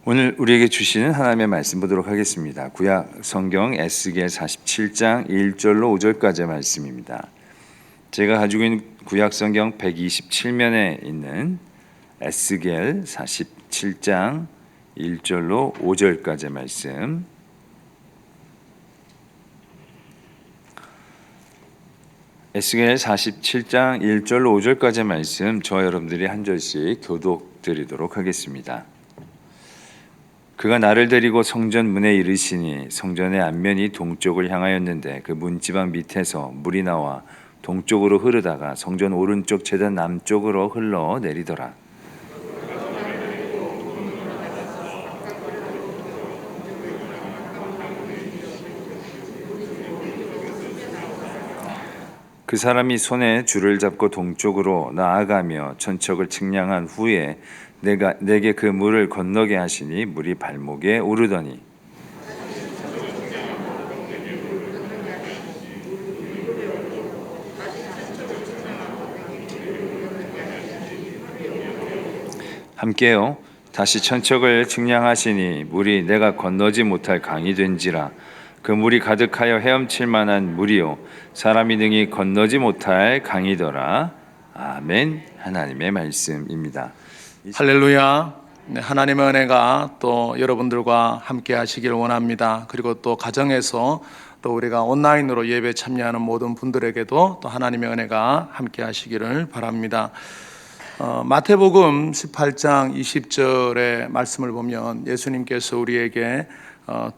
오늘 우리에게 주시는 하나님의 말씀 보도록 하겠습니다. 구약 성경 에스겔 47장 1절로 5절까지의 말씀입니다. 제가 가지고 있는 구약 성경 127면에 있는 에스겔 47장 1절로 5절까지의 말씀, 에스겔 47장 1절로 5절까지의 말씀, 저와 여러분들이 한 절씩 교독 드리도록 하겠습니다. 그가 나를 데리고 성전 문에 이르시니 성전의 앞면이 동쪽을 향하였는데 그 문지방 밑에서 물이 나와 동쪽으로 흐르다가 성전 오른쪽 제단 남쪽으로 흘러 내리더라. 그 사람이 손에 줄을 잡고 동쪽으로 나아가며 천척을 측량한 후에 내게 그 물을 건너게 하시니 물이 발목에 오르더니 함께요. 다시 천척을 측량하시니 물이 내가 건너지 못할 강이 된지라. 그 물이 가득하여 헤엄칠 만한 물이요 사람이 능히 건너지 못할 강이더라. 아멘. 하나님의 말씀입니다. 할렐루야. 네, 하나님의 은혜가 또 여러분들과 함께 하시길 원합니다. 그리고 또 가정에서 또 우리가 온라인으로 예배 참여하는 모든 분들에게도 또 하나님의 은혜가 함께 하시기를 바랍니다. 마태복음 18장 20절의 말씀을 보면 예수님께서 우리에게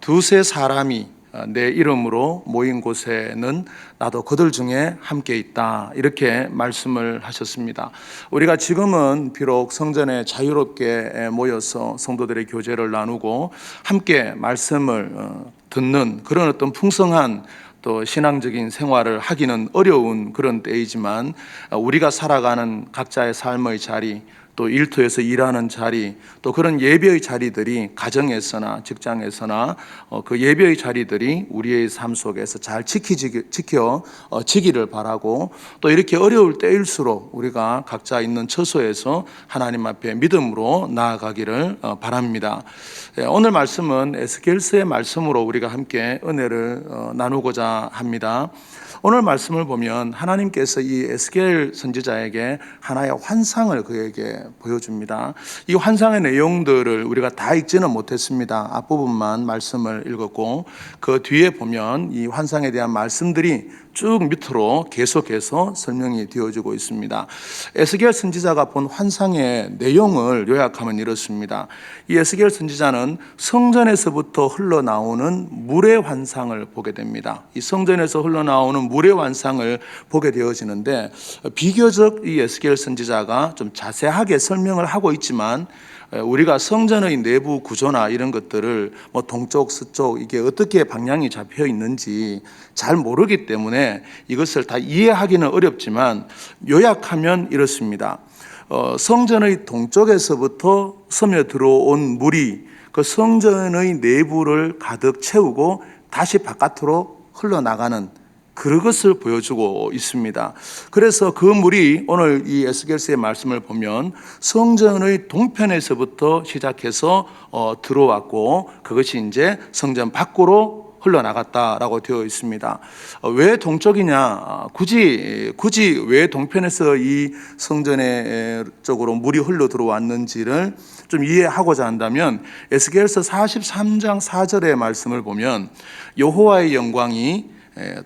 두세 사람이 내 이름으로 모인 곳에는 나도 그들 중에 함께 있다, 이렇게 말씀을 하셨습니다. 우리가 지금은 비록 성전에 자유롭게 모여서 성도들의 교제를 나누고 함께 말씀을 듣는 그런 어떤 풍성한 또 신앙적인 생활을 하기는 어려운 그런 때이지만, 우리가 살아가는 각자의 삶의 자리, 또 일터에서 일하는 자리, 또 그런 예배의 자리들이 가정에서나 직장에서나 그 예배의 자리들이 우리의 삶 속에서 잘 지켜지기를 바라고, 또 이렇게 어려울 때일수록 우리가 각자 있는 처소에서 하나님 앞에 믿음으로 나아가기를 바랍니다. 오늘 말씀은 에스겔서의 말씀으로 우리가 함께 은혜를 나누고자 합니다. 오늘 말씀을 보면 하나님께서 이 에스겔 선지자에게 하나의 환상을 그에게 보여줍니다. 이 환상의 내용들을 우리가 다 읽지는 못했습니다. 앞부분만 말씀을 읽었고, 그 뒤에 보면 이 환상에 대한 말씀들이 쭉 밑으로 계속해서 설명이 되어지고 있습니다. 에스겔 선지자가 본 환상의 내용을 요약하면 이렇습니다. 이 에스겔 선지자는 성전에서부터 흘러나오는 물의 환상을 보게 됩니다. 이 성전에서 흘러나오는 물의 환상을 보게 되어지는데, 비교적 이 에스겔 선지자가 좀 자세하게 설명을 하고 있지만, 우리가 성전의 내부 구조나 이런 것들을 뭐 동쪽, 서쪽 이게 어떻게 방향이 잡혀 있는지 잘 모르기 때문에 이것을 다 이해하기는 어렵지만, 요약하면 이렇습니다. 성전의 동쪽에서부터 스며 들어온 물이 그 성전의 내부를 가득 채우고 다시 바깥으로 흘러나가는 그것을 보여주고 있습니다. 그래서 그 물이 오늘 이 에스겔서의 말씀을 보면 성전의 동편에서부터 시작해서 들어왔고, 그것이 이제 성전 밖으로 흘러나갔다라고 되어 있습니다. 왜 동쪽이냐? 굳이 왜 동편에서 이 성전의 쪽으로 물이 흘러 들어왔는지를 좀 이해하고자 한다면, 에스겔서 43장 4절의 말씀을 보면 여호와의 영광이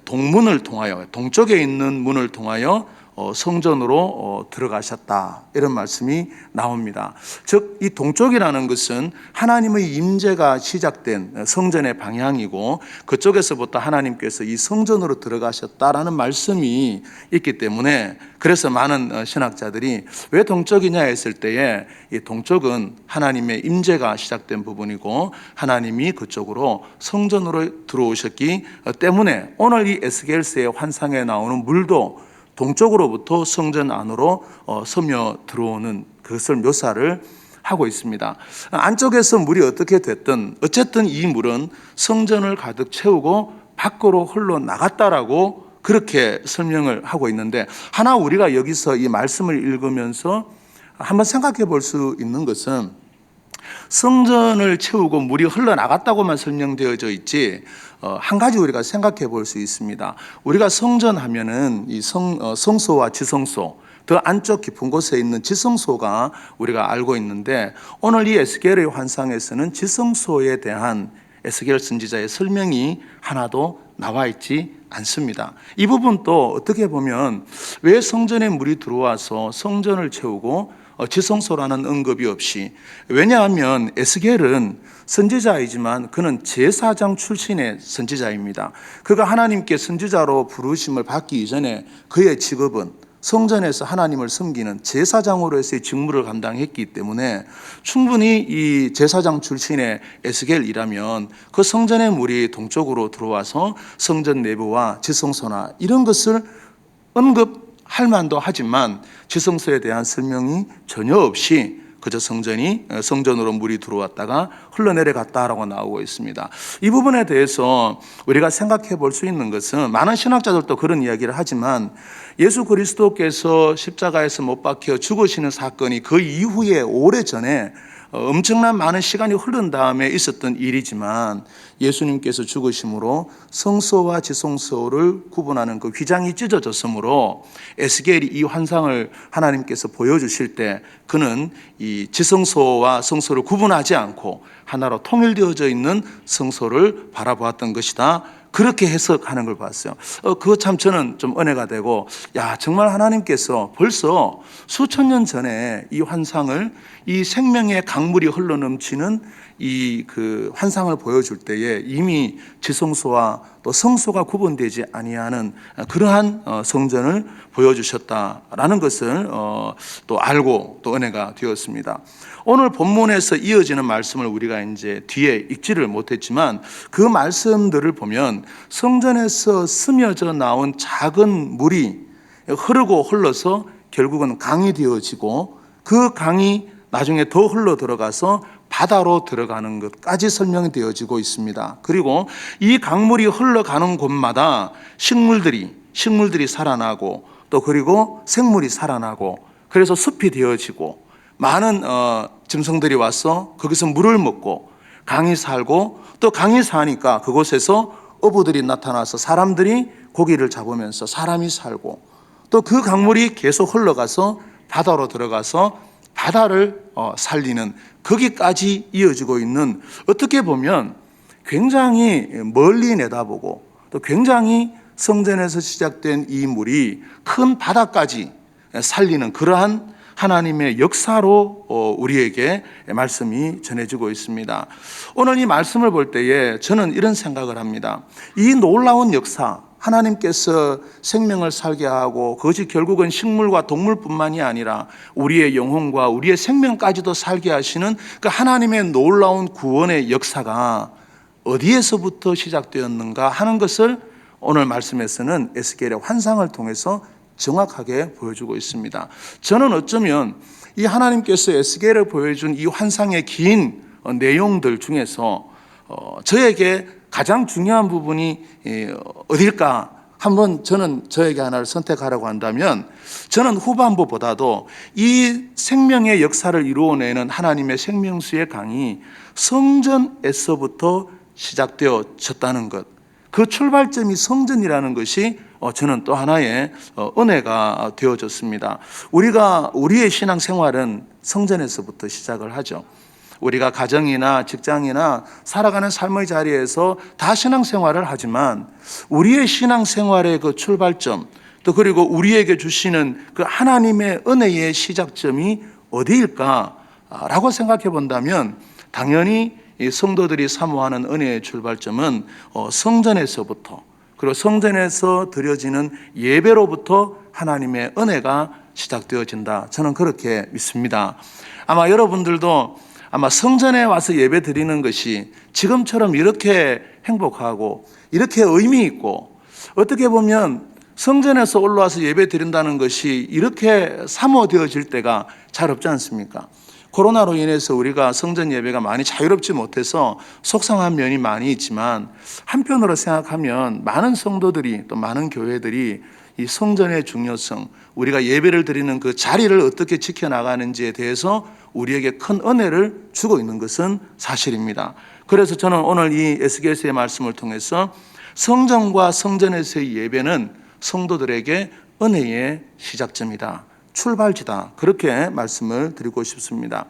동문을 통하여, 동쪽에 있는 문을 통하여 성전으로 들어가셨다, 이런 말씀이 나옵니다. 즉 이 동쪽이라는 것은 하나님의 임재가 시작된 성전의 방향이고, 그쪽에서부터 하나님께서 이 성전으로 들어가셨다라는 말씀이 있기 때문에, 그래서 많은 신학자들이 왜 동쪽이냐 했을 때에 이 동쪽은 하나님의 임재가 시작된 부분이고 하나님이 그쪽으로 성전으로 들어오셨기 때문에 오늘 이 에스겔서의 환상에 나오는 물도 동쪽으로부터 성전 안으로 스며 들어오는 그것을 묘사를 하고 있습니다. 안쪽에서 물이 어떻게 됐든 어쨌든 이 물은 성전을 가득 채우고 밖으로 흘러나갔다라고 그렇게 설명을 하고 있는데, 하나 우리가 여기서 이 말씀을 읽으면서 한번 생각해 볼 수 있는 것은, 성전을 채우고 물이 흘러나갔다고만 설명되어져 있지, 한 가지 우리가 생각해 볼 수 있습니다. 우리가 성전 하면은 이 성소와 지성소, 더 안쪽 깊은 곳에 있는 지성소가 우리가 알고 있는데, 오늘 이 에스겔의 환상에서는 지성소에 대한 에스겔 선지자의 설명이 하나도 나와 있지 않습니다. 이 부분도 어떻게 보면 왜 성전에 물이 들어와서 성전을 채우고 지성소라는 언급이 없이, 왜냐하면 에스겔은 선지자이지만 그는 제사장 출신의 선지자입니다. 그가 하나님께 선지자로 부르심을 받기 이전에 그의 직업은 성전에서 하나님을 섬기는 제사장으로서의 직무를 감당했기 때문에 충분히 이 제사장 출신의 에스겔이라면 그 성전의 물이 동쪽으로 들어와서 성전 내부와 지성소나 이런 것을 언급할 만도 하지만 지성소에 대한 설명이 전혀 없이 그저 성전으로 물이 들어왔다가 흘러내려갔다라고 나오고 있습니다. 이 부분에 대해서 우리가 생각해 볼 수 있는 것은, 많은 신학자들도 그런 이야기를 하지만 예수 그리스도께서 십자가에서 못 박혀 죽으시는 사건이 그 이후에 오래전에 엄청난 많은 시간이 흐른 다음에 있었던 일이지만, 예수님께서 죽으심으로 성소와 지성소를 구분하는 그 휘장이 찢어졌으므로 에스겔이 이 환상을 하나님께서 보여주실 때 그는 이 지성소와 성소를 구분하지 않고 하나로 통일되어져 있는 성소를 바라보았던 것이다, 그렇게 해석하는 걸 봤어요. 그거 참 저는 좀 은혜가 되고, 정말 하나님께서 벌써 수천 년 전에 이 환상을, 이 생명의 강물이 흘러넘치는 이 그 환상을 보여줄 때에 이미 지성소와 또 성소가 구분되지 아니하는 그러한 성전을 보여주셨다라는 것을 또 알고 또 은혜가 되었습니다. 오늘 본문에서 이어지는 말씀을 우리가 이제 뒤에 읽지를 못했지만, 그 말씀들을 보면 성전에서 스며져 나온 작은 물이 흐르고 흘러서 결국은 강이 되어지고, 그 강이 나중에 더 흘러 들어가서 바다로 들어가는 것까지 설명이 되어지고 있습니다. 그리고 이 강물이 흘러가는 곳마다 식물들이 살아나고, 또 그리고 생물이 살아나고, 그래서 숲이 되어지고, 많은 짐승들이 와서 거기서 물을 먹고 강이 살고, 또 강이 사니까 그곳에서 어부들이 나타나서 사람들이 고기를 잡으면서 사람이 살고, 또 그 강물이 계속 흘러가서 바다로 들어가서 바다를 살리는, 거기까지 이어지고 있는, 어떻게 보면 굉장히 멀리 내다보고 또 굉장히 성전에서 시작된 이 물이 큰 바다까지 살리는 그러한 하나님의 역사로 우리에게 말씀이 전해지고 있습니다. 오늘 이 말씀을 볼 때에 저는 이런 생각을 합니다. 이 놀라운 역사, 하나님께서 생명을 살게 하고 그것이 결국은 식물과 동물뿐만이 아니라 우리의 영혼과 우리의 생명까지도 살게 하시는 그 하나님의 놀라운 구원의 역사가 어디에서부터 시작되었는가 하는 것을 오늘 말씀에서는 에스겔의 환상을 통해서 정확하게 보여주고 있습니다. 저는 어쩌면 이 하나님께서 에스겔을 보여준 이 환상의 긴 내용들 중에서 저에게 가장 중요한 부분이 어딜까? 한번 저는 저에게 하나를 선택하라고 한다면, 저는 후반부보다도 이 생명의 역사를 이루어내는 하나님의 생명수의 강이 성전에서부터 시작되어졌다는 것, 그 출발점이 성전이라는 것이 저는 또 하나의 은혜가 되어졌습니다. 우리의 신앙생활은 성전에서부터 시작을 하죠. 우리가 가정이나 직장이나 살아가는 삶의 자리에서 다 신앙생활을 하지만, 우리의 신앙생활의 그 출발점, 또 그리고 우리에게 주시는 그 하나님의 은혜의 시작점이 어디일까라고 생각해 본다면, 당연히 이 성도들이 사모하는 은혜의 출발점은 성전에서부터, 그리고 성전에서 드려지는 예배로부터 하나님의 은혜가 시작되어진다, 저는 그렇게 믿습니다. 아마 여러분들도 성전에 와서 예배 드리는 것이 지금처럼 이렇게 행복하고 이렇게 의미 있고, 어떻게 보면 성전에서 올라와서 예배 드린다는 것이 이렇게 사모되어질 때가 잘 없지 않습니까? 코로나로 인해서 우리가 성전 예배가 많이 자유롭지 못해서 속상한 면이 많이 있지만, 한편으로 생각하면 많은 성도들이, 또 많은 교회들이 이 성전의 중요성, 우리가 예배를 드리는 그 자리를 어떻게 지켜나가는지에 대해서 우리에게 큰 은혜를 주고 있는 것은 사실입니다. 그래서 저는 오늘 이 에스겔서의 말씀을 통해서 성전과 성전에서의 예배는 성도들에게 은혜의 시작점이다, 출발지다, 그렇게 말씀을 드리고 싶습니다.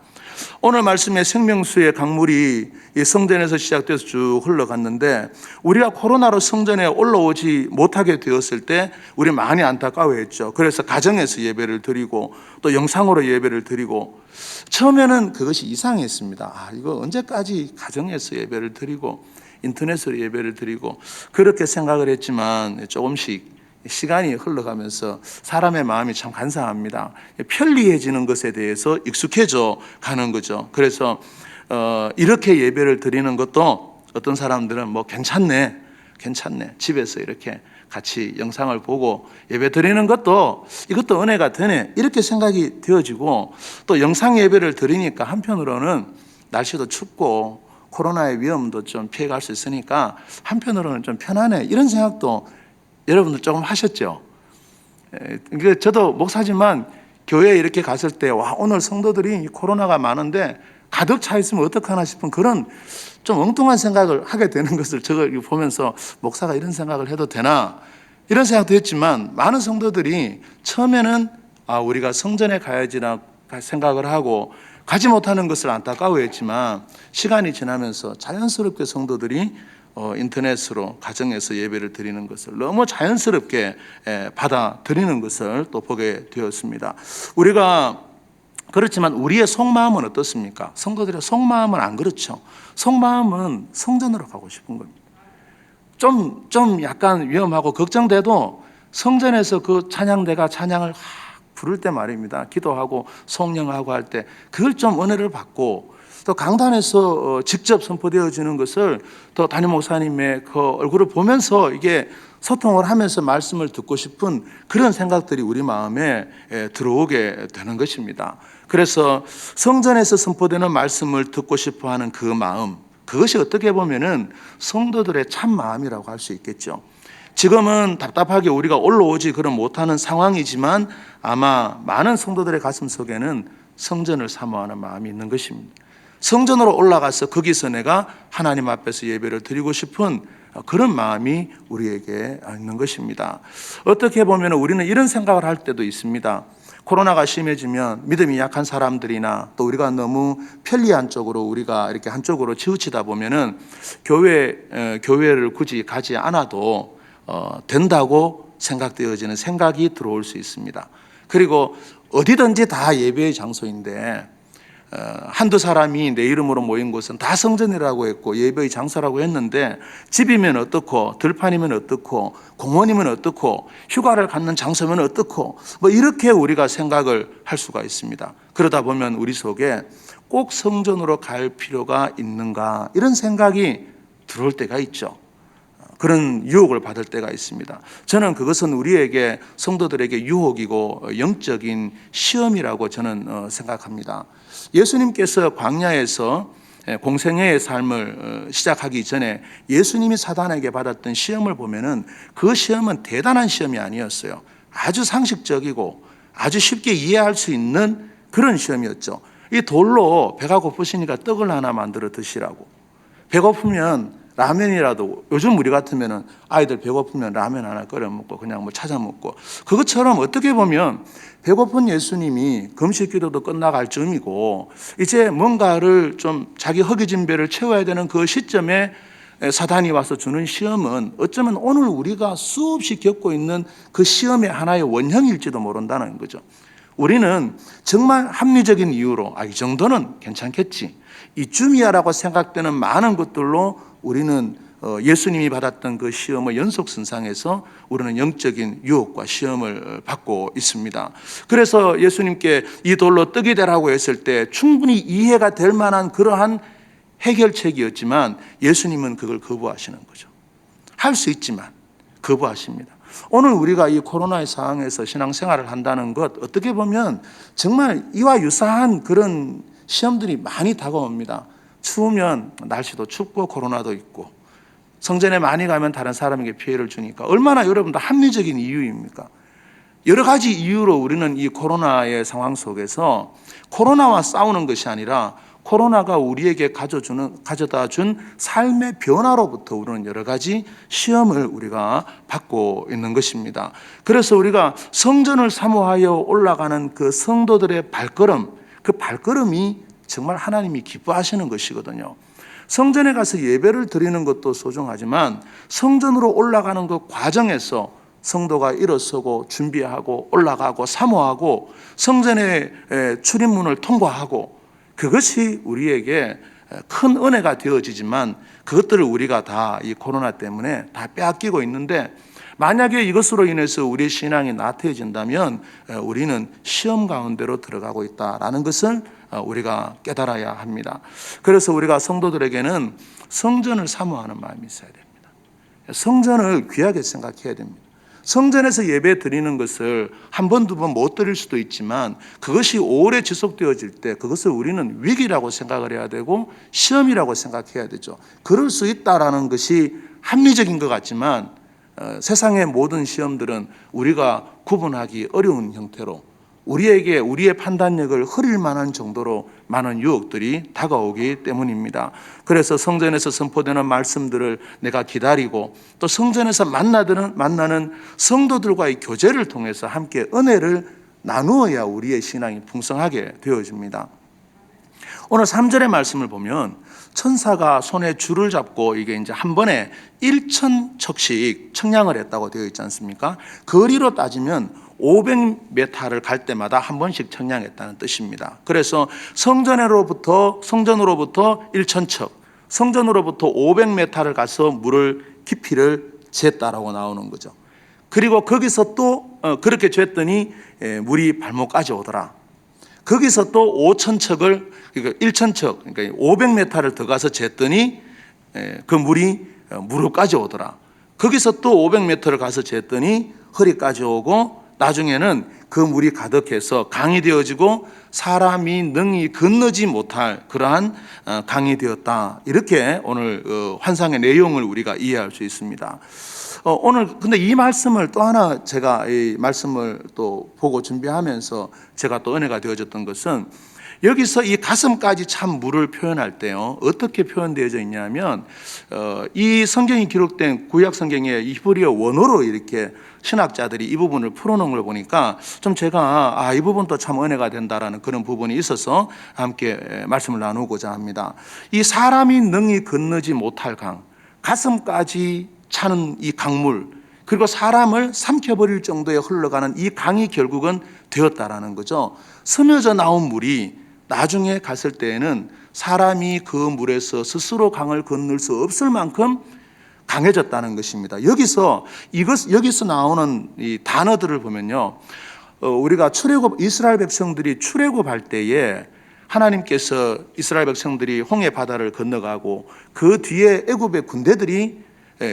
오늘 말씀의 생명수의 강물이 이 성전에서 시작돼서 쭉 흘러갔는데, 우리가 코로나로 성전에 올라오지 못하게 되었을 때 우리 많이 안타까워했죠. 그래서 가정에서 예배를 드리고 또 영상으로 예배를 드리고, 처음에는 그것이 이상했습니다. 이거 언제까지 가정에서 예배를 드리고 인터넷으로 예배를 드리고, 그렇게 생각을 했지만 조금씩 시간이 흘러가면서 사람의 마음이 참 간사합니다. 편리해지는 것에 대해서 익숙해져 가는 거죠. 그래서 이렇게 예배를 드리는 것도 어떤 사람들은 뭐 괜찮네, 집에서 이렇게 같이 영상을 보고 예배 드리는 것도 이것도 은혜가 되네, 이렇게 생각이 되어지고, 또 영상 예배를 드리니까 한편으로는 날씨도 춥고 코로나의 위험도 좀 피해갈 수 있으니까 한편으로는 좀 편하네, 이런 생각도 여러분들 조금 하셨죠? 저도 목사지만 교회에 이렇게 갔을 때, 와, 오늘 성도들이 코로나가 많은데 가득 차 있으면 어떡하나 싶은 그런 좀 엉뚱한 생각을 하게 되는 것을 제가 보면서, 목사가 이런 생각을 해도 되나, 이런 생각도 했지만, 많은 성도들이 처음에는 우리가 성전에 가야지나 생각을 하고 가지 못하는 것을 안타까워했지만, 시간이 지나면서 자연스럽게 성도들이 인터넷으로 가정에서 예배를 드리는 것을 너무 자연스럽게 받아들이는 것을 또 보게 되었습니다. 우리가 그렇지만 우리의 속마음은 어떻습니까? 성도들의 속마음은 안 그렇죠. 속마음은 성전으로 가고 싶은 겁니다. 좀 약간 위험하고 걱정돼도 성전에서 그 찬양대가 찬양을 부를 때 말입니다. 기도하고 성령하고 할 때 그걸 좀 은혜를 받고, 또 강단에서 직접 선포되어지는 것을 또 담임 목사님의 그 얼굴을 보면서 이게 소통을 하면서 말씀을 듣고 싶은 그런 생각들이 우리 마음에 들어오게 되는 것입니다. 그래서 성전에서 선포되는 말씀을 듣고 싶어 하는 그 마음, 그것이 어떻게 보면은 성도들의 참 마음이라고 할 수 있겠죠. 지금은 답답하게 우리가 올라오지 그런 못하는 상황이지만, 아마 많은 성도들의 가슴 속에는 성전을 사모하는 마음이 있는 것입니다. 성전으로 올라가서 거기서 내가 하나님 앞에서 예배를 드리고 싶은 그런 마음이 우리에게 있는 것입니다. 어떻게 보면 우리는 이런 생각을 할 때도 있습니다. 코로나가 심해지면 믿음이 약한 사람들이나 또 우리가 너무 편리한 쪽으로 우리가 이렇게 한쪽으로 치우치다 보면은 교회를 굳이 가지 않아도 된다고 생각되어지는 생각이 들어올 수 있습니다. 그리고 어디든지 다 예배의 장소인데, 한두 사람이 내 이름으로 모인 곳은 다 성전이라고 했고 예배의 장소라고 했는데, 집이면 어떻고, 들판이면 어떻고, 공원이면 어떻고, 휴가를 갖는 장소면 어떻고, 뭐 이렇게 우리가 생각을 할 수가 있습니다. 그러다 보면 우리 속에 꼭 성전으로 갈 필요가 있는가, 이런 생각이 들어올 때가 있죠. 그런 유혹을 받을 때가 있습니다. 저는 그것은 우리에게, 성도들에게 유혹이고 영적인 시험이라고 저는 생각합니다. 예수님께서 광야에서 공생애의 삶을 시작하기 전에 예수님이 사단에게 받았던 시험을 보면은 그 시험은 대단한 시험이 아니었어요. 아주 상식적이고 아주 쉽게 이해할 수 있는 그런 시험이었죠. 이 돌로 배가 고프시니까 떡을 하나 만들어 드시라고. 배고프면 라면이라도, 요즘 우리 같으면은 아이들 배고프면 라면 하나 끓여 먹고 그냥 뭐 찾아 먹고, 그것처럼 어떻게 보면 배고픈 예수님이 금식 기도도 끝나갈 즈음이고 이제 뭔가를 좀 자기 허기진 배를 채워야 되는 그 시점에 사단이 와서 주는 시험은 어쩌면 오늘 우리가 수없이 겪고 있는 그 시험의 하나의 원형일지도 모른다는 거죠. 우리는 정말 합리적인 이유로 이 정도는 괜찮겠지, 이쯤이야라고 생각되는 많은 것들로 우리는 예수님이 받았던 그 시험의 연속선상에서 우리는 영적인 유혹과 시험을 받고 있습니다. 그래서 예수님께 이 돌로 떡이 되라고 했을 때 충분히 이해가 될 만한 그러한 해결책이었지만, 예수님은 그걸 거부하시는 거죠. 할 수 있지만 거부하십니다. 오늘 우리가 이 코로나의 상황에서 신앙생활을 한다는 것, 어떻게 보면 정말 이와 유사한 그런 시험들이 많이 다가옵니다. 추우면 날씨도 춥고 코로나도 있고, 성전에 많이 가면 다른 사람에게 피해를 주니까 얼마나 여러분도 합리적인 이유입니까? 여러 가지 이유로 우리는 이 코로나의 상황 속에서 코로나와 싸우는 것이 아니라 코로나가 우리에게 가져다 준 삶의 변화로부터 우리는 여러 가지 시험을 우리가 받고 있는 것입니다. 그래서 우리가 성전을 사모하여 올라가는 그 성도들의 발걸음, 그 발걸음이 정말 하나님이 기뻐하시는 것이거든요. 성전에 가서 예배를 드리는 것도 소중하지만 성전으로 올라가는 그 과정에서 성도가 일어서고 준비하고 올라가고 사모하고 성전의 출입문을 통과하고 그것이 우리에게 큰 은혜가 되어지지만 그것들을 우리가 다 이 코로나 때문에 다 빼앗기고 있는데 만약에 이것으로 인해서 우리의 신앙이 나태해진다면 우리는 시험 가운데로 들어가고 있다라는 것을 우리가 깨달아야 합니다. 그래서 우리가 성도들에게는 성전을 사모하는 마음이 있어야 됩니다. 성전을 귀하게 생각해야 됩니다. 성전에서 예배 드리는 것을 한 번, 두 번 못 드릴 수도 있지만 그것이 오래 지속되어질 때 그것을 우리는 위기라고 생각을 해야 되고 시험이라고 생각해야 되죠. 그럴 수 있다라는 것이 합리적인 것 같지만 세상의 모든 시험들은 우리가 구분하기 어려운 형태로 우리에게 우리의 판단력을 흐릴 만한 정도로 많은 유혹들이 다가오기 때문입니다. 그래서 성전에서 선포되는 말씀들을 내가 기다리고 또 성전에서 만나는 성도들과의 교제를 통해서 함께 은혜를 나누어야 우리의 신앙이 풍성하게 되어집니다. 오늘 3절의 말씀을 보면 천사가 손에 줄을 잡고 이게 이제 한 번에 1,000척씩 청량을 했다고 되어 있지 않습니까? 거리로 따지면 500m를 갈 때마다 한 번씩 청량했다는 뜻입니다. 그래서 성전으로부터 1,000척, 성전으로부터 500m를 가서 물을 깊이를 쟀다라고 나오는 거죠. 그리고 거기서 또 그렇게 쟀더니 물이 발목까지 오더라. 거기서 또 5,000척을 그러니까 1,000척 그러니까 500m를 더 가서 쟀더니 그 물이 무릎까지 오더라. 거기서 또 500m를 가서 쟀더니 허리까지 오고 나중에는 그 물이 가득해서 강이 되어지고 사람이 능히 건너지 못할 그러한 강이 되었다. 이렇게 오늘 환상의 내용을 우리가 이해할 수 있습니다. 오늘 근데 이 말씀을 또 하나 제가 이 말씀을 또 보고 준비하면서 제가 또 은혜가 되어졌던 것은 여기서 이 가슴까지 찬 물을 표현할 때요 어떻게 표현되어져 있냐면 이 성경이 기록된 구약 성경의 히브리어 원어로 이렇게 신학자들이 이 부분을 풀어놓은 걸 보니까 좀 제가 이 부분도 참 은혜가 된다라는 그런 부분이 있어서 함께 말씀을 나누고자 합니다. 이 사람이 능히 건너지 못할 강, 가슴까지 차는 이 강물, 그리고 사람을 삼켜버릴 정도에 흘러가는 이 강이 결국은 되었다라는 거죠. 스며져 나온 물이 나중에 갔을 때에는 사람이 그 물에서 스스로 강을 건널 수 없을 만큼 강해졌다는 것입니다. 여기서 나오는 이 단어들을 보면요, 우리가 이스라엘 백성들이 출애굽할 때에 하나님께서 이스라엘 백성들이 홍해 바다를 건너가고 그 뒤에 애굽의 군대들이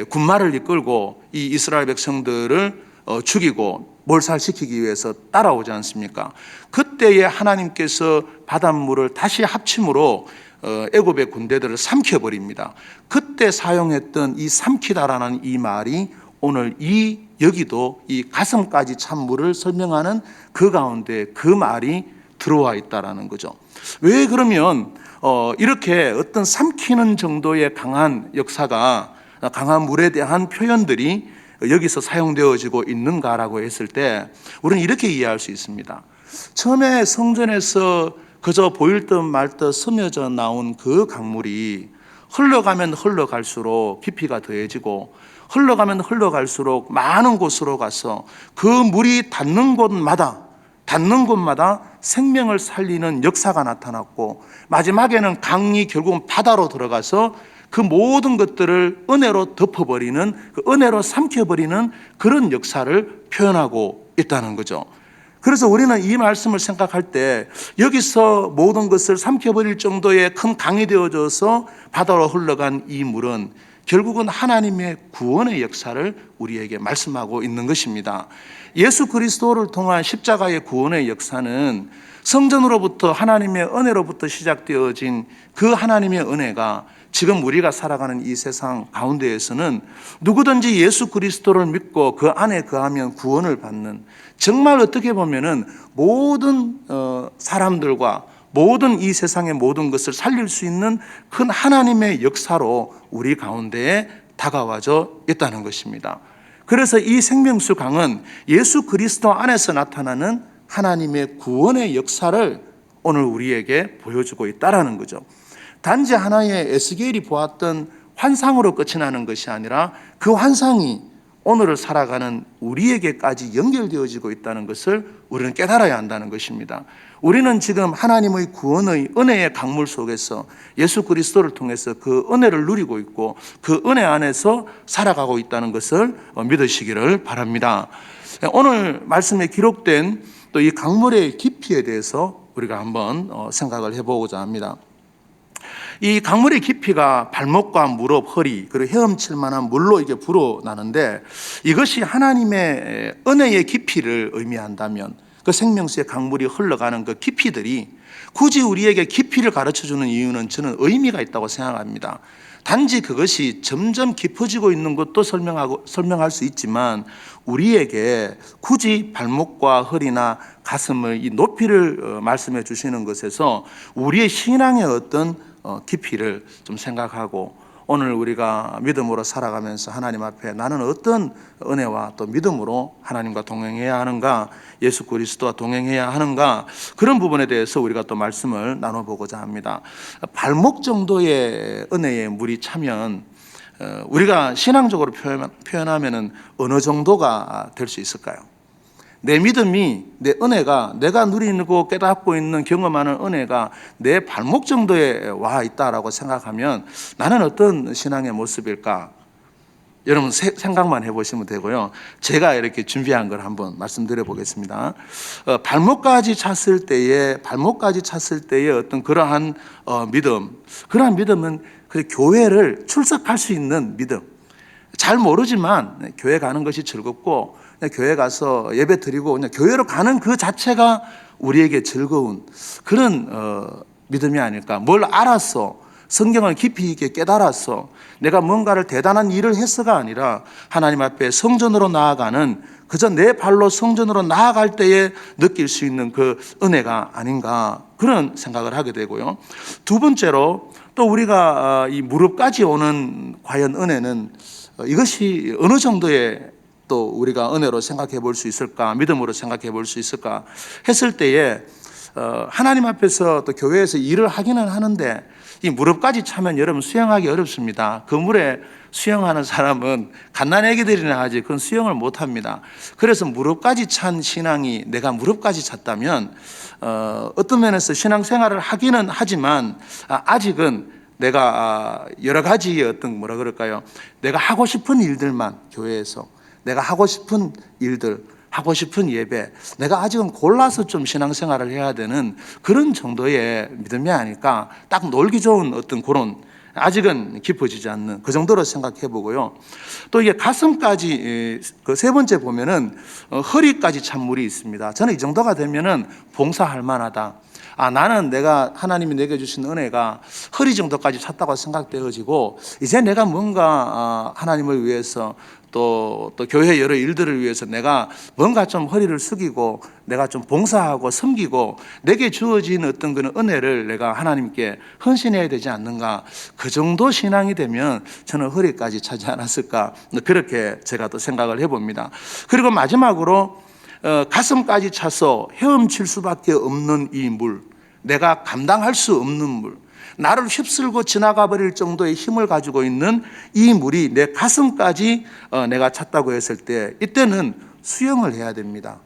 군마를 이끌고 이 이스라엘 백성들을 죽이고 몰살시키기 위해서 따라오지 않습니까? 그때에 하나님께서 바닷물을 다시 합침으로 애굽의 군대들을 삼켜버립니다. 그때 사용했던 이 삼키다라는 이 말이 오늘 여기도 이 가슴까지 찬 물을 설명하는 그 가운데 그 말이 들어와 있다라는 거죠. 왜 그러면 이렇게 어떤 삼키는 정도의 강한 역사가 강한 물에 대한 표현들이 여기서 사용되어지고 있는가라고 했을 때 우리는 이렇게 이해할 수 있습니다. 처음에 성전에서 그저 보일 듯 말 듯 스며져 나온 그 강물이 흘러가면 흘러갈수록 깊이가 더해지고 흘러가면 흘러갈수록 많은 곳으로 가서 그 물이 닿는 곳마다 생명을 살리는 역사가 나타났고 마지막에는 강이 결국은 바다로 들어가서 그 모든 것들을 은혜로 덮어버리는, 그 은혜로 삼켜버리는 그런 역사를 표현하고 있다는 거죠. 그래서 우리는 이 말씀을 생각할 때 여기서 모든 것을 삼켜버릴 정도의 큰 강이 되어져서 바다로 흘러간 이 물은 결국은 하나님의 구원의 역사를 우리에게 말씀하고 있는 것입니다. 예수 그리스도를 통한 십자가의 구원의 역사는 성전으로부터 하나님의 은혜로부터 시작되어진 그 하나님의 은혜가 지금 우리가 살아가는 이 세상 가운데에서는 누구든지 예수 그리스도를 믿고 그 안에 거하면 구원을 받는, 정말 어떻게 보면은 모든 사람들과 모든 이 세상의 모든 것을 살릴 수 있는 큰 하나님의 역사로 우리 가운데에 다가와져 있다는 것입니다. 그래서 이 생명수 강은 예수 그리스도 안에서 나타나는 하나님의 구원의 역사를 오늘 우리에게 보여주고 있다는 거죠. 단지 하나의 에스겔이 보았던 환상으로 끝이 나는 것이 아니라 그 환상이 오늘을 살아가는 우리에게까지 연결되어지고 있다는 것을 우리는 깨달아야 한다는 것입니다. 우리는 지금 하나님의 구원의 은혜의 강물 속에서 예수 그리스도를 통해서 그 은혜를 누리고 있고 그 은혜 안에서 살아가고 있다는 것을 믿으시기를 바랍니다. 오늘 말씀에 기록된 또 이 강물의 깊이에 대해서 우리가 한번 생각을 해보고자 합니다. 이 강물의 깊이가 발목과 무릎, 허리, 그리고 헤엄칠 만한 물로 이게 불어나는데, 이것이 하나님의 은혜의 깊이를 의미한다면 그 생명수의 강물이 흘러가는 그 깊이들이 굳이 우리에게 깊이를 가르쳐주는 이유는 저는 의미가 있다고 생각합니다. 단지 그것이 점점 깊어지고 있는 것도 설명할 수 있지만, 우리에게 굳이 발목과 허리나 가슴을 이 높이를 말씀해 주시는 것에서 우리의 신앙의 어떤 깊이를 좀 생각하고, 오늘 우리가 믿음으로 살아가면서 하나님 앞에 나는 어떤 은혜와 또 믿음으로 하나님과 동행해야 하는가, 예수 그리스도와 동행해야 하는가, 그런 부분에 대해서 우리가 또 말씀을 나눠보고자 합니다. 발목 정도의 은혜의 물이 차면 우리가 신앙적으로 표현하면 어느 정도가 될 수 있을까요? 내 믿음이, 내 은혜가, 내가 누리고 깨닫고 있는 경험하는 은혜가 내 발목 정도에 와 있다라고 생각하면 나는 어떤 신앙의 모습일까? 여러분 생각만 해보시면 되고요. 제가 이렇게 준비한 걸 한번 말씀드려 보겠습니다. 발목까지 찼을 때의 어떤 그러한 믿음, 그러한 믿음은 그 교회를 출석할 수 있는 믿음. 잘 모르지만 교회 가는 것이 즐겁고, 교회 가서 예배 드리고 그냥 교회로 가는 그 자체가 우리에게 즐거운 그런 믿음이 아닐까. 뭘 알았어, 성경을 깊이 있게 깨달았어, 내가 뭔가를 대단한 일을 했어가 아니라 하나님 앞에 성전으로 나아가는, 그저 내 발로 성전으로 나아갈 때에 느낄 수 있는 그 은혜가 아닌가, 그런 생각을 하게 되고요. 두 번째로 또 우리가 이 무릎까지 오는 과연 은혜는 이것이 어느 정도의 또 우리가 은혜로 생각해 볼 수 있을까, 믿음으로 생각해 볼 수 있을까 했을 때에 하나님 앞에서 또 교회에서 일을 하기는 하는데, 이 무릎까지 차면 여러분 수영하기 어렵습니다. 그 물에 수영하는 사람은 갓난아기들이나 하지 그건 수영을 못합니다. 그래서 무릎까지 찬 신앙이, 내가 무릎까지 찼다면 어떤 면에서 신앙생활을 하기는 하지만 아직은 내가 여러 가지의 어떤 내가 하고 싶은 일들만, 교회에서 내가 하고 싶은 일들, 하고 싶은 예배, 내가 아직은 골라서 좀 신앙생활을 해야 되는 그런 정도의 믿음이 아닐까. 딱 놀기 좋은 어떤 그런, 아직은 깊어지지 않는 그 정도로 생각해 보고요. 또 이게 가슴까지, 그 세 번째 보면은 허리까지 찬 물이 있습니다. 저는 이 정도가 되면은 봉사할 만하다. 나는 내가, 하나님이 내게 주신 은혜가 허리 정도까지 찼다고 생각되어지고, 이제 내가 뭔가 하나님을 위해서 또 교회 여러 일들을 위해서 내가 뭔가 좀 허리를 숙이고 내가 좀 봉사하고 섬기고 내게 주어진 어떤 그런 은혜를 내가 하나님께 헌신해야 되지 않는가. 그 정도 신앙이 되면 저는 허리까지 차지 않았을까, 그렇게 제가 또 생각을 해봅니다. 그리고 마지막으로 가슴까지 차서 헤엄칠 수밖에 없는 이 물, 내가 감당할 수 없는 물, 나를 휩쓸고 지나가 버릴 정도의 힘을 가지고 있는 이 물이 내 가슴까지 내가 찼다고 했을 때, 이때는 수영을 해야 됩니다.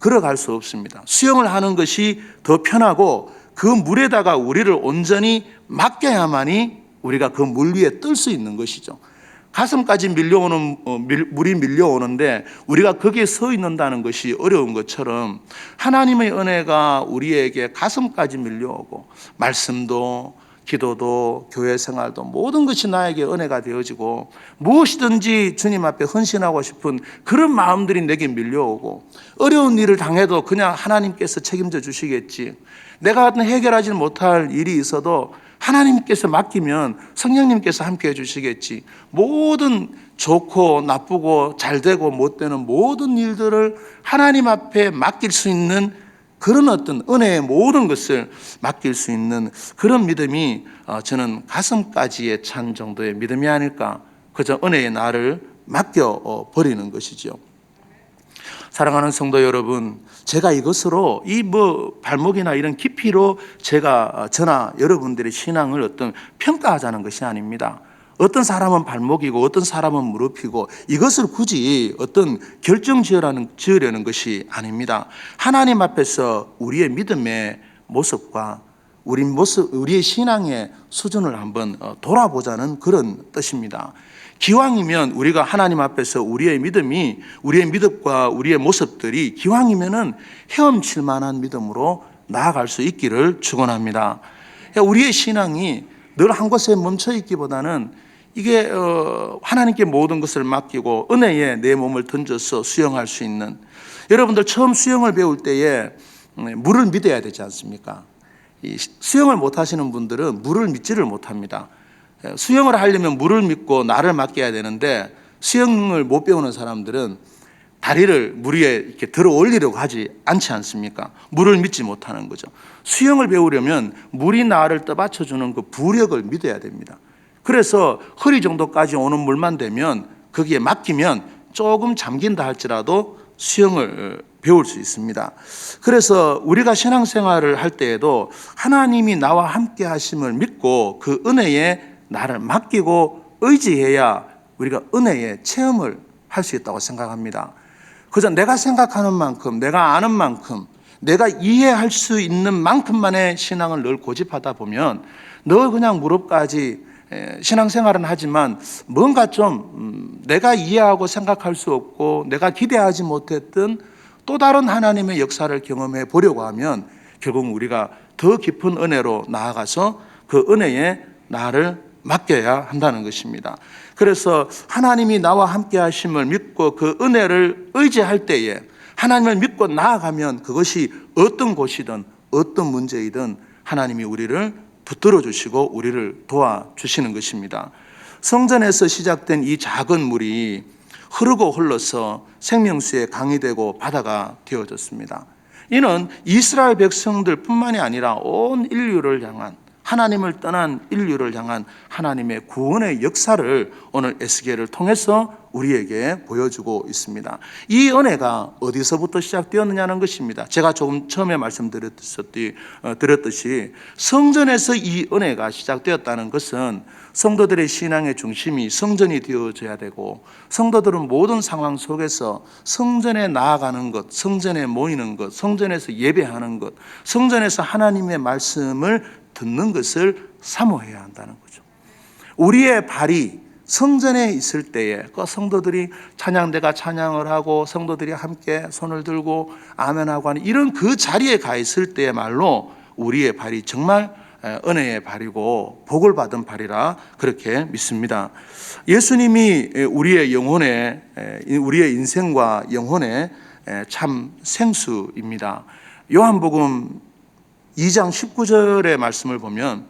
걸어갈 수 없습니다. 수영을 하는 것이 더 편하고 그 물에다가 우리를 온전히 맡겨야만이 우리가 그 물 위에 뜰 수 있는 것이죠. 가슴까지 물이 밀려오는데 우리가 거기에 서 있는다는 것이 어려운 것처럼, 하나님의 은혜가 우리에게 가슴까지 밀려오고 말씀도 기도도 교회 생활도 모든 것이 나에게 은혜가 되어지고 무엇이든지 주님 앞에 헌신하고 싶은 그런 마음들이 내게 밀려오고 어려운 일을 당해도 그냥 하나님께서 책임져 주시겠지. 내가 어떤 해결하지 못할 일이 있어도 하나님께서 맡기면 성령님께서 함께 해주시겠지. 모든 좋고 나쁘고 잘되고 못되는 모든 일들을 하나님 앞에 맡길 수 있는 그런 어떤 은혜의 모든 것을 맡길 수 있는 그런 믿음이 저는 가슴까지에 찬 정도의 믿음이 아닐까. 그저 은혜의 나를 맡겨버리는 것이죠. 사랑하는 성도 여러분, 제가 이것으로 이 발목이나 이런 깊이로 제가 저나 여러분들의 신앙을 어떤 평가하자는 것이 아닙니다. 어떤 사람은 발목이고 어떤 사람은 무릎이고 이것을 굳이 어떤 결정 지으려는 것이 아닙니다. 하나님 앞에서 우리의 믿음의 모습과 우리의 신앙의 수준을 한번 돌아보자는 그런 뜻입니다. 기왕이면 우리가 하나님 앞에서 우리의 믿음과 우리의 모습들이 기왕이면은 헤엄칠 만한 믿음으로 나아갈 수 있기를 축원합니다. 우리의 신앙이 늘 한 곳에 멈춰 있기보다는 이게 하나님께 모든 것을 맡기고 은혜에 내 몸을 던져서 수영할 수 있는, 여러분들 처음 수영을 배울 때에 물을 믿어야 되지 않습니까? 수영을 못 하시는 분들은 물을 믿지를 못합니다. 수영을 하려면 물을 믿고 나를 맡겨야 되는데 수영을 못 배우는 사람들은 다리를 물 위에 이렇게 들어 올리려고 하지 않지 않습니까? 물을 믿지 못하는 거죠. 수영을 배우려면 물이 나를 떠받쳐주는 그 부력을 믿어야 됩니다. 그래서 허리 정도까지 오는 물만 되면 거기에 맡기면 조금 잠긴다 할지라도 수영을 배울 수 있습니다. 그래서 우리가 신앙생활을 할 때에도 하나님이 나와 함께 하심을 믿고 그 은혜에 나를 맡기고 의지해야 우리가 은혜의 체험을 할 수 있다고 생각합니다. 그저 내가 생각하는 만큼, 내가 아는 만큼, 내가 이해할 수 있는 만큼만의 신앙을 늘 고집하다 보면 늘 그냥 무릎까지 신앙생활은 하지만 뭔가 좀 내가 이해하고 생각할 수 없고 내가 기대하지 못했던 또 다른 하나님의 역사를 경험해 보려고 하면 결국 우리가 더 깊은 은혜로 나아가서 그 은혜에 나를 맡겨야 한다는 것입니다. 그래서 하나님이 나와 함께 하심을 믿고 그 은혜를 의지할 때에 하나님을 믿고 나아가면 그것이 어떤 곳이든 어떤 문제이든 하나님이 우리를 붙들어 주시고 우리를 도와주시는 것입니다. 성전에서 시작된 이 작은 물이 흐르고 흘러서 생명수의 강이 되고 바다가 되어졌습니다. 이는 이스라엘 백성들 뿐만이 아니라 온 인류를 향한, 하나님을 떠난 인류를 향한 하나님의 구원의 역사를 오늘 에스겔을 통해서 우리에게 보여주고 있습니다. 이 은혜가 어디서부터 시작되었느냐는 것입니다. 제가 조금 처음에 말씀드렸듯이 성전에서 이 은혜가 시작되었다는 것은 성도들의 신앙의 중심이 성전이 되어져야 되고, 성도들은 모든 상황 속에서 성전에 나아가는 것, 성전에 모이는 것, 성전에서 예배하는 것, 성전에서 하나님의 말씀을 듣는 것을 사모해야 한다는 거죠. 우리의 발이 성전에 있을 때에 그 성도들이 찬양대가 찬양을 하고 성도들이 함께 손을 들고 아멘하고 하는 이런 그 자리에 가 있을 때야말로 우리의 발이 정말 은혜의 발이고 복을 받은 발이라 그렇게 믿습니다. 예수님이 우리의 영혼에, 우리의 인생과 영혼의 참 생수입니다. 요한복음 2장 19절의 말씀을 보면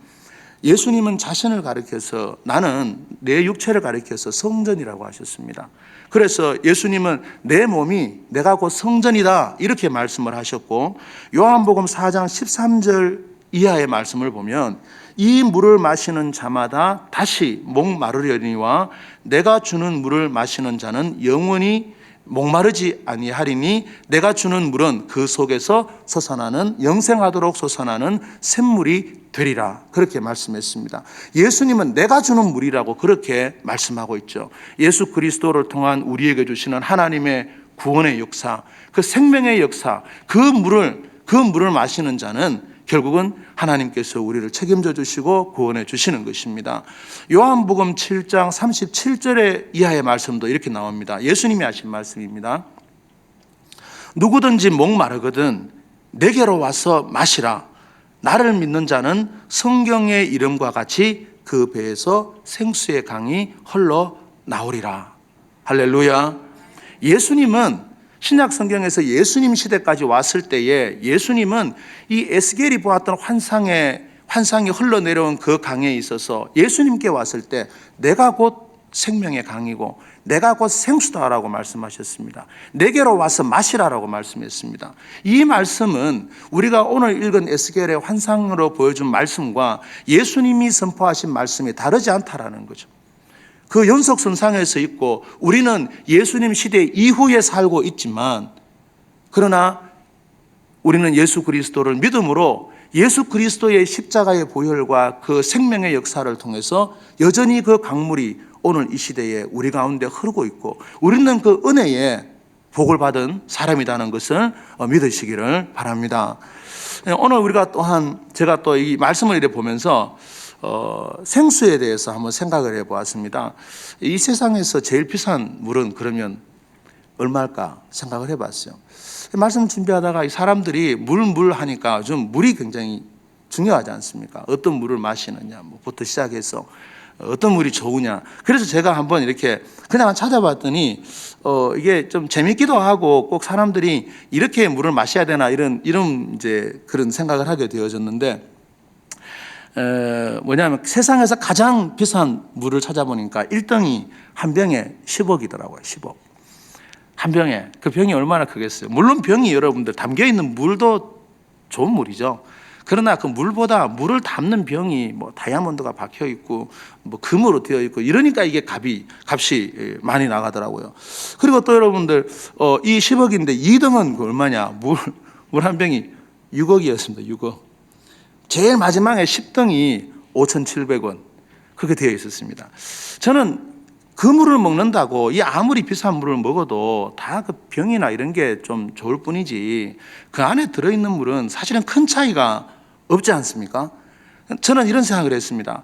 예수님은 자신을 가리켜서 나는 내 육체를 가리켜서 성전이라고 하셨습니다. 그래서 예수님은 내 몸이 내가 곧 성전이다 이렇게 말씀을 하셨고, 요한복음 4장 13절 이하의 말씀을 보면 이 물을 마시는 자마다 다시 목마르려니와 내가 주는 물을 마시는 자는 영원히 목마르지 아니하리니 내가 주는 물은 그 속에서 솟아나는 영생하도록 솟아나는 샘물이 되리라 그렇게 말씀했습니다. 예수님은 내가 주는 물이라고 그렇게 말씀하고 있죠. 예수 그리스도를 통한 우리에게 주시는 하나님의 구원의 역사, 그 생명의 역사, 그 물을 마시는 자는 결국은 하나님께서 우리를 책임져 주시고 구원해 주시는 것입니다. 요한복음 7장 37절의 이하의 말씀도 이렇게 나옵니다. 예수님이 하신 말씀입니다. 누구든지 목마르거든 내게로 와서 마시라. 나를 믿는 자는 성경의 이름과 같이 그 배에서 생수의 강이 흘러 나오리라. 할렐루야. 예수님은 신약 성경에서 예수님 시대까지 왔을 때에 예수님은 이 에스겔이 보았던 환상이 흘러내려온 그 강에 있어서 예수님께 왔을 때 내가 곧 생명의 강이고 내가 곧 생수다라고 말씀하셨습니다. 내게로 와서 마시라라고 말씀했습니다. 이 말씀은 우리가 오늘 읽은 에스겔의 환상으로 보여준 말씀과 예수님이 선포하신 말씀이 다르지 않다라는 거죠. 그 연속선상에서 있고 우리는 예수님 시대 이후에 살고 있지만 그러나 우리는 예수 그리스도를 믿음으로 예수 그리스도의 십자가의 보혈과 그 생명의 역사를 통해서 여전히 그 강물이 오늘 이 시대에 우리 가운데 흐르고 있고 우리는 그 은혜에 복을 받은 사람이라는 것을 믿으시기를 바랍니다. 오늘 우리가 또한 제가 또 이 말씀을 이렇게 보면서 생수에 대해서 한번 생각을 해보았습니다. 이 세상에서 제일 비싼 물은 그러면 얼마일까 생각을 해봤어요. 말씀 준비하다가 이 사람들이 물 하니까 좀 물이 굉장히 중요하지 않습니까? 어떤 물을 마시느냐 뭐부터 시작해서 어떤 물이 좋으냐. 그래서 제가 한번 이렇게 그냥 찾아봤더니 이게 좀 재밌기도 하고 꼭 사람들이 이렇게 물을 마셔야 되나 이런 이제 그런 생각을 하게 되어졌는데 뭐냐면 세상에서 가장 비싼 물을 찾아보니까 1등이 한 병에 10억이더라고요. 10억. 한 병에. 그 병이 얼마나 크겠어요. 물론 병이 여러분들 담겨있는 물도 좋은 물이죠. 그러나 그 물보다 물을 담는 병이 뭐 다이아몬드가 박혀 있고 뭐 금으로 되어 있고 이러니까 이게 값이 많이 나가더라고요. 그리고 또 여러분들 이 10억인데 2등은 그 얼마냐? 물 한 병이 6억이었습니다. 6억. 제일 마지막에 10등이 5,700원 그렇게 되어 있었습니다. 저는 그 물을 먹는다고 이 아무리 비싼 물을 먹어도 다 그 병이나 이런 게 좀 좋을 뿐이지 그 안에 들어있는 물은 사실은 큰 차이가 없지 않습니까? 저는 이런 생각을 했습니다.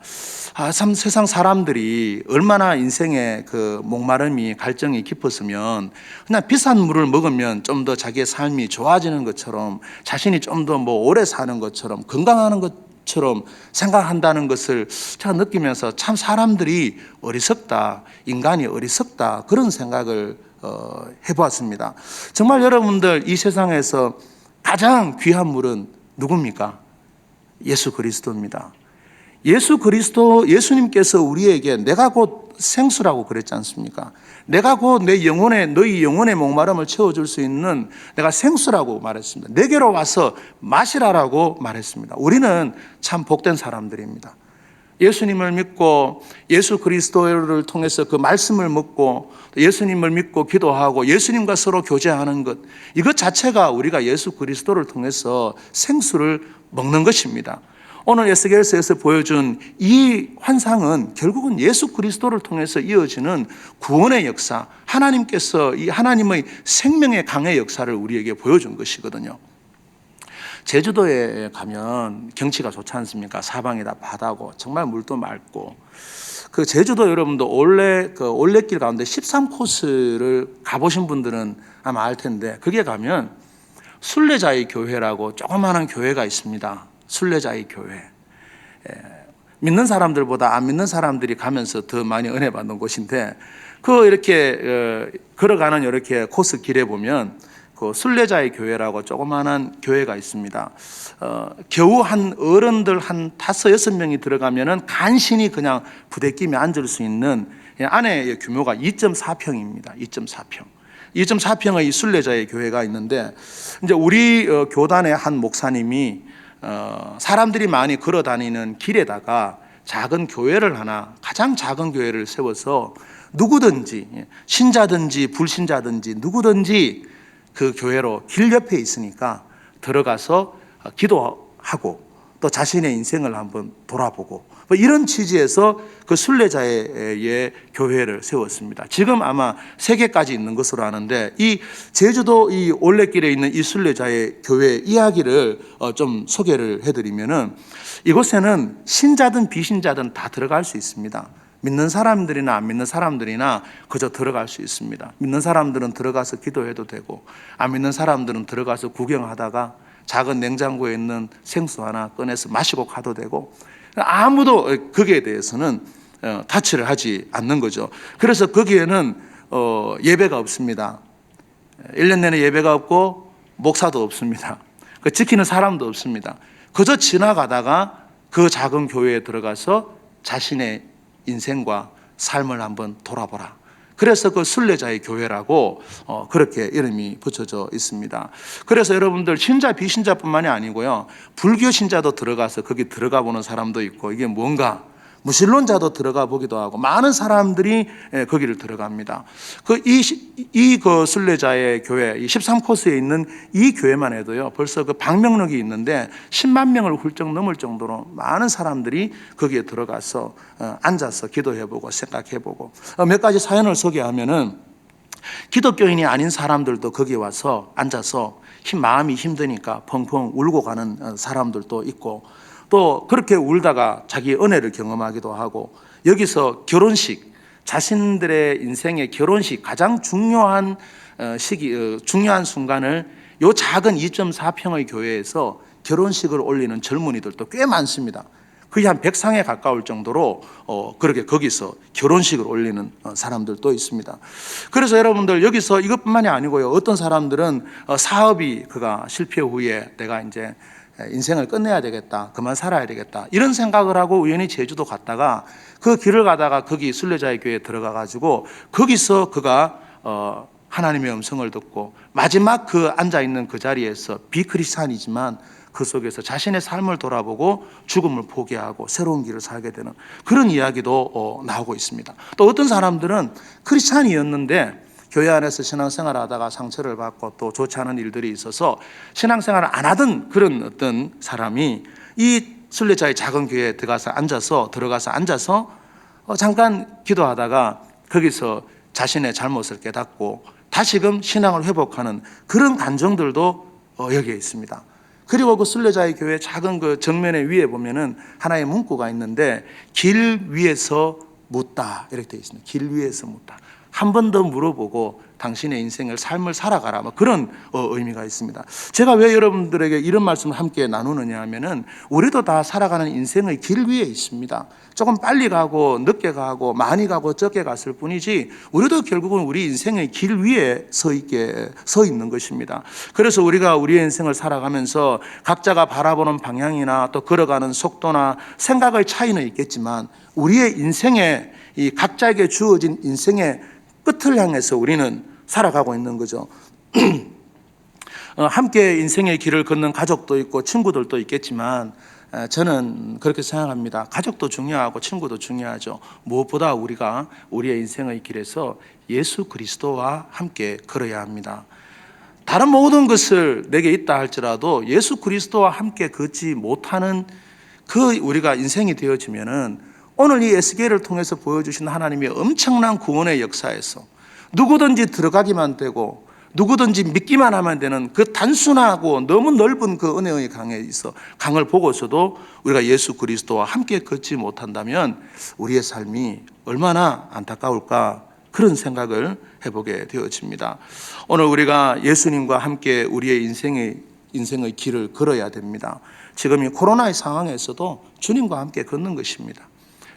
참 세상 사람들이 얼마나 인생의 그 목마름이 갈증이 깊었으면 그냥 비싼 물을 먹으면 좀 더 자기의 삶이 좋아지는 것처럼 자신이 좀 더 뭐 오래 사는 것처럼 건강하는 것처럼 생각한다는 것을 제가 느끼면서 참 사람들이 어리석다, 인간이 어리석다 그런 생각을 해보았습니다. 정말 여러분들 이 세상에서 가장 귀한 물은 누굽니까? 예수 그리스도입니다. 예수 그리스도, 예수님께서 우리에게 내가 곧 생수라고 그랬지 않습니까? 내가 곧 너희 영혼의 목마름을 채워줄 수 있는 내가 생수라고 말했습니다. 내게로 와서 마시라라고 말했습니다. 우리는 참 복된 사람들입니다. 예수님을 믿고 예수 그리스도를 통해서 그 말씀을 먹고 예수님을 믿고 기도하고 예수님과 서로 교제하는 것 이것 자체가 우리가 예수 그리스도를 통해서 생수를 먹는 것입니다. 오늘 에스겔서에서 보여준 이 환상은 결국은 예수 그리스도를 통해서 이어지는 구원의 역사, 하나님께서 이 하나님의 생명의 강의 역사를 우리에게 보여준 것이거든요. 제주도에 가면 경치가 좋지 않습니까? 사방이 다 바다고 정말 물도 맑고 그 제주도 여러분도 올레길 가운데 13코스를 가보신 분들은 아마 알 텐데 거기에 가면 순례자의 교회라고 조그마한 교회가 있습니다. 순례자의 교회. 믿는 사람들보다 안 믿는 사람들이 가면서 더 많이 은혜 받는 곳인데 이렇게 걸어가는 이렇게 코스 길에 보면 그 순례자의 교회라고 조그마한 교회가 있습니다. 겨우 한 어른들 한 5, 6명이 들어가면은 간신히 그냥 부대끼며 앉을 수 있는 안에 규모가 2.4평입니다. 2.4평. 2.4평의 순례자의 교회가 있는데 이제 우리 교단의 한 목사님이 사람들이 많이 걸어 다니는 길에다가 작은 교회를 하나 가장 작은 교회를 세워서 누구든지 신자든지 불신자든지 누구든지 그 교회로 길 옆에 있으니까 들어가서 기도하고 또 자신의 인생을 한번 돌아보고 뭐 이런 취지에서 그 순례자의 교회를 세웠습니다. 지금 아마 3개까지 있는 것으로 아는데 이 제주도 이 올레길에 있는 이 순례자의 교회 이야기를 좀 소개를 해드리면은 이곳에는 신자든 비신자든 다 들어갈 수 있습니다. 믿는 사람들이나 안 믿는 사람들이나 그저 들어갈 수 있습니다. 믿는 사람들은 들어가서 기도해도 되고 안 믿는 사람들은 들어가서 구경하다가 작은 냉장고에 있는 생수 하나 꺼내서 마시고 가도 되고, 아무도 거기에 대해서는 타치를 하지 않는 거죠. 그래서 거기에는 예배가 없습니다. 1년 내내 예배가 없고 목사도 없습니다. 지키는 사람도 없습니다. 그저 지나가다가 그 작은 교회에 들어가서 자신의 인생과 삶을 한번 돌아보라. 그래서 그 순례자의 교회라고 그렇게 이름이 붙여져 있습니다. 그래서 여러분들 신자 비신자뿐만이 아니고요, 불교 신자도 들어가서 거기 들어가 보는 사람도 있고, 이게 뭔가 무신론자도 들어가 보기도 하고, 많은 사람들이 거기를 들어갑니다. 그 순례자의 교회, 이 13코스에 있는 이 교회만 해도요, 벌써 그 방명록이 있는데 10만 명을 훌쩍 넘을 정도로 많은 사람들이 거기에 들어가서 앉아서 기도해보고 생각해보고, 몇 가지 사연을 소개하면은 기독교인이 아닌 사람들도 거기에 와서 앉아서 마음이 힘드니까 펑펑 울고 가는 사람들도 있고, 또 그렇게 울다가 자기 은혜를 경험하기도 하고, 여기서 결혼식, 자신들의 인생의 결혼식, 가장 중요한 시기, 중요한 순간을 요 작은 2.4평의 교회에서 결혼식을 올리는 젊은이들도 꽤 많습니다. 거의 한 100상에 가까울 정도로 그렇게 거기서 결혼식을 올리는 사람들도 있습니다. 그래서 여러분들 여기서 이것뿐만이 아니고요, 어떤 사람들은 사업이 그가 실패 후에 내가 이제 인생을 끝내야 되겠다, 그만 살아야 되겠다, 이런 생각을 하고 우연히 제주도 갔다가 그 길을 가다가 거기 순례자의 교회에 들어가 가지고 거기서 그가 하나님의 음성을 듣고 마지막 그 앉아있는 그 자리에서 비크리스찬이지만 그 속에서 자신의 삶을 돌아보고 죽음을 포기하고 새로운 길을 살게 되는 그런 이야기도 나오고 있습니다. 또 어떤 사람들은 크리스찬이었는데 교회 안에서 신앙생활을 하다가 상처를 받고 또 좋지 않은 일들이 있어서 신앙생활을 안 하던 그런 어떤 사람이 이 순례자의 작은 교회에 들어가서 앉아서 잠깐 기도하다가 거기서 자신의 잘못을 깨닫고 다시금 신앙을 회복하는 그런 감정들도 여기에 있습니다. 그리고 그 순례자의 교회 작은 그 정면에 위에 보면은 하나의 문구가 있는데, 길 위에서 묻다, 이렇게 되어 있습니다. 길 위에서 묻다. 한 번 더 물어보고 당신의 인생을 삶을 살아가라, 뭐 그런 의미가 있습니다. 제가 왜 여러분들에게 이런 말씀을 함께 나누느냐 하면은, 우리도 다 살아가는 인생의 길 위에 있습니다. 조금 빨리 가고 늦게 가고 많이 가고 적게 갔을 뿐이지, 우리도 결국은 우리 인생의 길 위에 서 있는 것입니다. 그래서 우리가 우리의 인생을 살아가면서 각자가 바라보는 방향이나 또 걸어가는 속도나 생각의 차이는 있겠지만, 우리의 인생의 이 각자에게 주어진 인생의 끝을 향해서 우리는 살아가고 있는 거죠. 함께 인생의 길을 걷는 가족도 있고 친구들도 있겠지만, 저는 그렇게 생각합니다. 가족도 중요하고 친구도 중요하죠. 무엇보다 우리가 우리의 인생의 길에서 예수 그리스도와 함께 걸어야 합니다. 다른 모든 것을 내게 있다 할지라도 예수 그리스도와 함께 걷지 못하는 그 우리가 인생이 되어지면은, 오늘 이 에스겔을 통해서 보여주신 하나님의 엄청난 구원의 역사에서 누구든지 들어가기만 되고 누구든지 믿기만 하면 되는 그 단순하고 너무 넓은 그 은혜의 강에 있어 강을 보고서도 우리가 예수 그리스도와 함께 걷지 못한다면 우리의 삶이 얼마나 안타까울까, 그런 생각을 해보게 되어집니다. 오늘 우리가 예수님과 함께 우리의 인생의 길을 걸어야 됩니다. 지금 이 코로나의 상황에서도 주님과 함께 걷는 것입니다.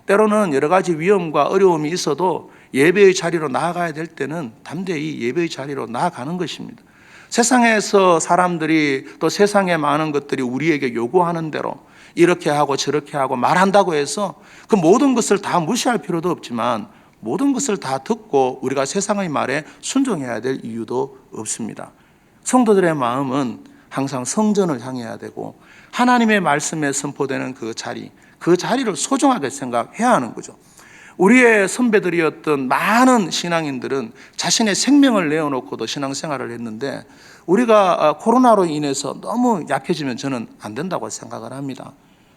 때로는 여러 가지 위험과 어려움이 있어도 예배의 자리로 나아가야 될 때는 담대히 예배의 자리로 나아가는 것입니다. 세상에서 사람들이, 또 세상의 많은 것들이 우리에게 요구하는 대로 이렇게 하고 저렇게 하고 말한다고 해서 그 모든 것을 다 무시할 필요도 없지만, 모든 것을 다 듣고 우리가 세상의 말에 순종해야 될 이유도 없습니다. 성도들의 마음은 항상 성전을 향해야 되고 하나님의 말씀에 선포되는 그 자리를 소중하게 생각해야 하는 거죠. 우리의 선배들이었던 많은 신앙인들은 자신의 생명을 내어놓고도 신앙생활을 했는데, 우리가 코로나로 인해서 너무 약해지면 저는 안 된다고 생각을 합니다.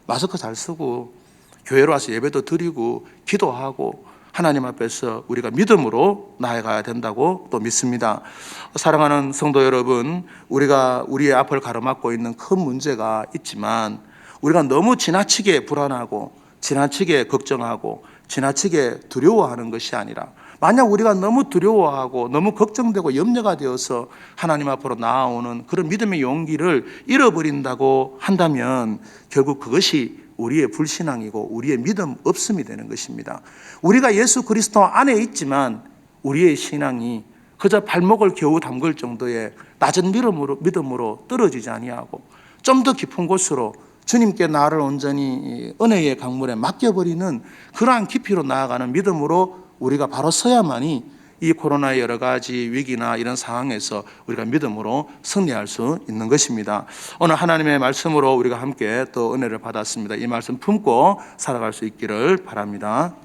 마스크 잘 쓰고 교회로 와서 예배도 드리고 기도하고 하나님 앞에서 우리가 믿음으로 나아가야 된다고 또 믿습니다. 사랑하는 성도 여러분, 우리가 우리의 앞을 가로막고 있는 큰 문제가 있지만, 우리가 너무 지나치게 불안하고 지나치게 걱정하고 지나치게 두려워하는 것이 아니라, 만약 우리가 너무 두려워하고 너무 걱정되고 염려가 되어서 하나님 앞으로 나아오는 그런 믿음의 용기를 잃어버린다고 한다면 결국 그것이 우리의 불신앙이고 우리의 믿음 없음이 되는 것입니다. 우리가 예수 그리스도 안에 있지만 우리의 신앙이 그저 발목을 겨우 담글 정도의 낮은 믿음으로 떨어지지 아니하고 좀 더 깊은 곳으로 주님께 나를 온전히 은혜의 강물에 맡겨버리는 그러한 깊이로 나아가는 믿음으로 우리가 바로 서야만이 이 코로나의 여러 가지 위기나 이런 상황에서 우리가 믿음으로 승리할 수 있는 것입니다. 오늘 하나님의 말씀으로 우리가 함께 또 은혜를 받았습니다. 이 말씀 품고 살아갈 수 있기를 바랍니다.